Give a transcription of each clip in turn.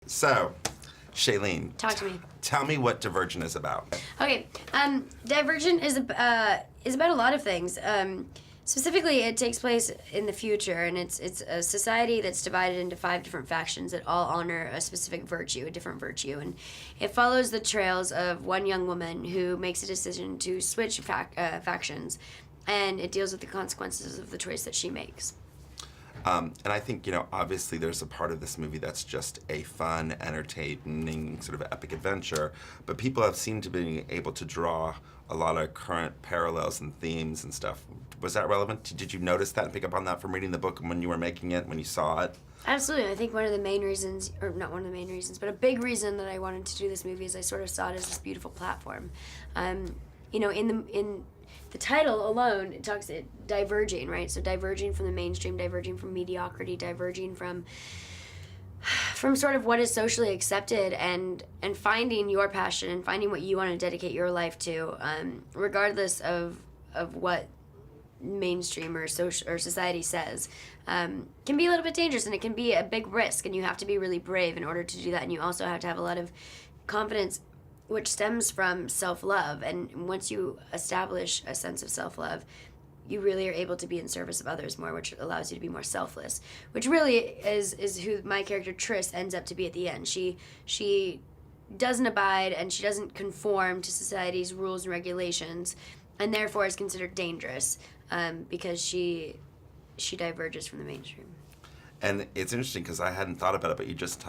So, Shailene, Talk to me. Tell me what Divergent is about. Okay, Divergent is about a lot of things. Specifically, it takes place in the future, and it's a society that's divided into 5 different factions that all honor a specific virtue, a different virtue, and it follows the trails of one young woman who makes a decision to switch factions, and it deals with the consequences of the choice that she makes. And I think, obviously there's a part of this movie that's just a fun, entertaining, sort of epic adventure, but people have seemed to be able to draw a lot of current parallels and themes and stuff. Was that relevant? Did you notice that and pick up on that from reading the book and when you were making it, when you saw it? Absolutely. I think one of the main reasons, or not one of the main reasons, but a big reason that I wanted to do this movie is I sort of saw it as this beautiful platform. In the title alone, it talks diverging, right? So diverging from the mainstream, diverging from mediocrity, diverging from sort of what is socially accepted, and finding your passion and finding what you want to dedicate your life to, regardless of what mainstream or society says, can be a little bit dangerous, and it can be a big risk, and you have to be really brave in order to do that, and you also have to have a lot of confidence, which stems from self-love. And once you establish a sense of self-love, you really are able to be in service of others more, which allows you to be more selfless, which really is who my character Triss ends up to be at the end. She doesn't abide, and she doesn't conform to society's rules and regulations, and therefore is considered dangerous, because she diverges from the mainstream. And it's interesting because I hadn't thought about it, but you just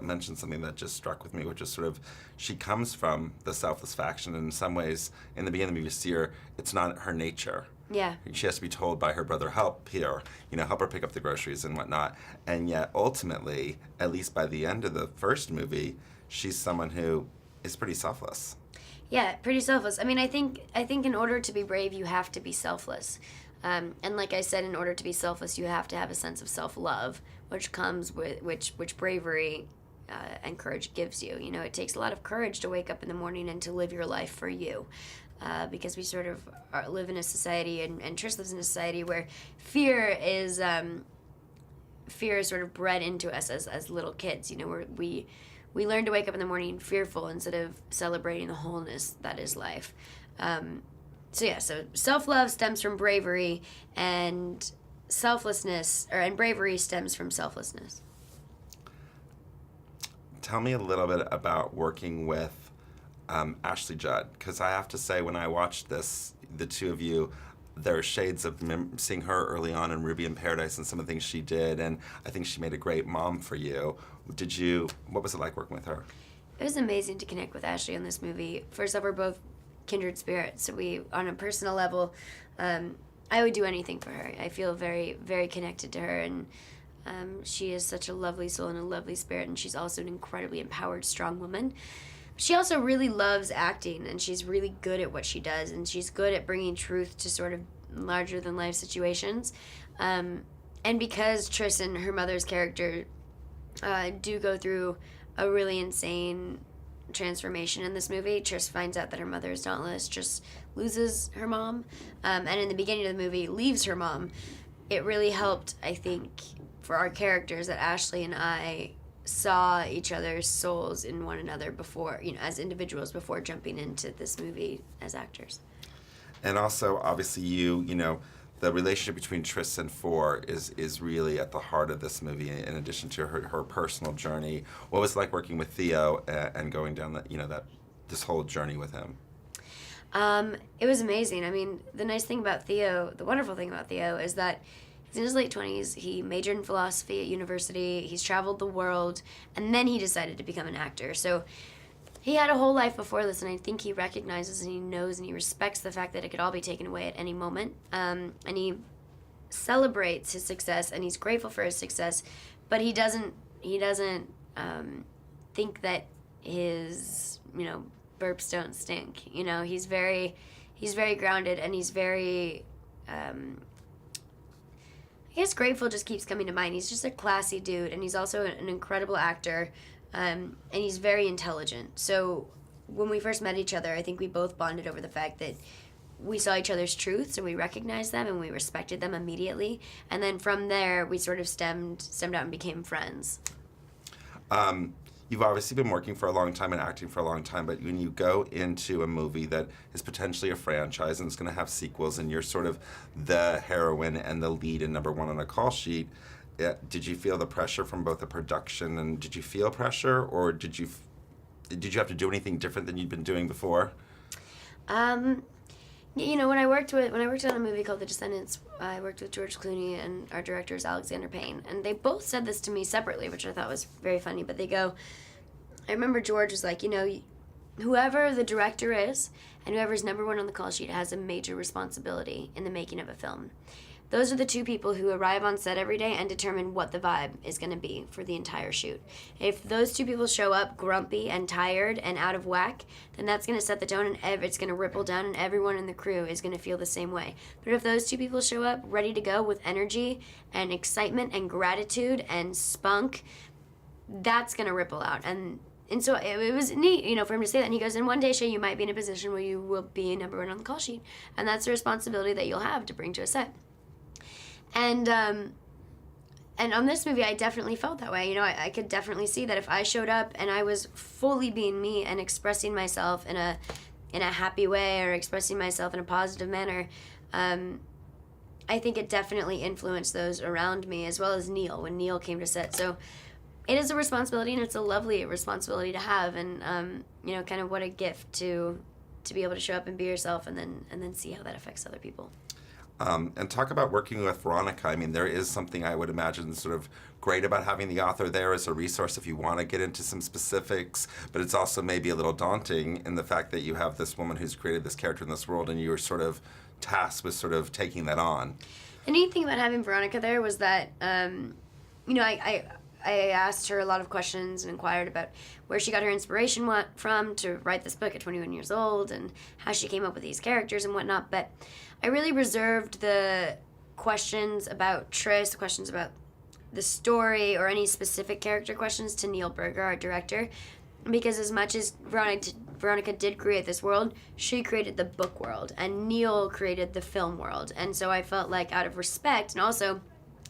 mentioned something that just struck with me, which is sort of, she comes from the selfless faction, and in some ways, in the beginning of the movie, you see her, it's not her nature. Yeah. She has to be told by her brother, help here, help her pick up the groceries and whatnot. And yet, ultimately, at least by the end of the first movie, she's someone who is pretty selfless. Yeah, pretty selfless. I mean, I think in order to be brave, you have to be selfless. And like I said, in order to be selfless, you have to have a sense of self-love, which comes with which bravery and courage gives you. It takes a lot of courage to wake up in the morning and to live your life for you, because we sort of live in a society, and Trish lives in a society where fear is sort of bred into us as little kids. We learn to wake up in the morning fearful instead of celebrating the wholeness that is life. So self-love stems from bravery, and bravery stems from selflessness. Tell me a little bit about working with Ashley Judd, because I have to say, when I watched this, the two of you, there are shades of seeing her early on in Ruby in Paradise and some of the things she did, and I think she made a great mom for you. What was it like working with her? It was amazing to connect with Ashley on this movie. First off, we're both kindred spirits, so we, on a personal level, I would do anything for her. I feel very, very connected to her, and she is such a lovely soul and a lovely spirit, and she's also an incredibly empowered, strong woman. She also really loves acting, and she's really good at what she does, and she's good at bringing truth to sort of larger-than-life situations. And because Triss and her mother's character do go through a really insane transformation in this movie, Triss finds out that her mother is dauntless, just loses her mom, and in the beginning of the movie leaves her mom. It really helped, I think, for our characters that Ashley and I saw each other's souls in one another before, as individuals, before jumping into this movie as actors. And also, obviously, the relationship between Triss and Four is really at the heart of this movie, in addition to her personal journey. What was it like working with Theo and going down this whole journey with him? It was amazing. I mean, the wonderful thing about Theo is that he's in his late 20s. He majored in philosophy at university. He's traveled the world, and then he decided to become an actor. So he had a whole life before this, and I think he recognizes and he knows and he respects the fact that it could all be taken away at any moment. And he celebrates his success, and he's grateful for his success, but he doesn't think that his burps don't stink. He's very grounded, and he's very I guess grateful just keeps coming to mind. He's just a classy dude, and he's also an incredible actor, and he's very intelligent. So when we first met each other, I think we both bonded over the fact that we saw each other's truths, and we recognized them, and we respected them immediately. And then from there, we sort of stemmed out and became friends. You've obviously been working for a long time and acting for a long time, but when you go into a movie that is potentially a franchise and it's going to have sequels, and you're sort of the heroine and the lead and number one on a call sheet, did you feel the pressure from both the production, and did you feel pressure, or did you have to do anything different than you'd been doing before? You know, when I worked on a movie called The Descendants, I worked with George Clooney and our director is Alexander Payne, and they both said this to me separately, which I thought was very funny. But they go, I remember George was like, you know, whoever the director is and whoever's number one on the call sheet has a major responsibility in the making of a film. Those are the two people who arrive on set every day and determine what the vibe is going to be for the entire shoot. If those two people show up grumpy and tired and out of whack, then that's going to set the tone, and it's going to ripple down, and everyone in the crew is going to feel the same way. But if those two people show up ready to go with energy and excitement and gratitude and spunk, that's going to ripple out. And so it was neat, you know, for him to say that. And he goes, and one day, Shay, you might be in a position where you will be number one on the call sheet. And that's the responsibility that you'll have to bring to a set. And on this movie, I definitely felt that way. You know, I could definitely see that if I showed up and I was fully being me and expressing myself in a happy way or expressing myself in a positive manner, I think it definitely influenced those around me, as well as Neil, when Neil came to set. So it is a responsibility, and it's a lovely responsibility to have. And, you know, kind of what a gift to be able to show up and be yourself, and then see how that affects other people. And talk about working with Veronica. I mean, there is something I would imagine sort of great about having the author there as a resource if you want to get into some specifics, but it's also maybe a little daunting in the fact that you have this woman who's created this character in this world, and you're sort of tasked with sort of taking that on. The neat thing about having Veronica there was that, you know, I asked her a lot of questions and inquired about where she got her inspiration from to write this book at 21 years old, and how she came up with these characters and whatnot. But I really reserved the questions about Tris, the questions about the story, or any specific character questions to Neil Berger, our director, because as much as Veronica did create this world, she created the book world, and Neil created the film world. And so I felt like, out of respect, and also,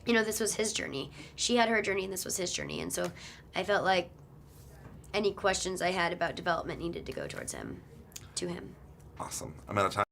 you know, this was his journey. She had her journey, and this was his journey. And so I felt like any questions I had about development needed to go towards him, to him. Awesome. I'm out of time.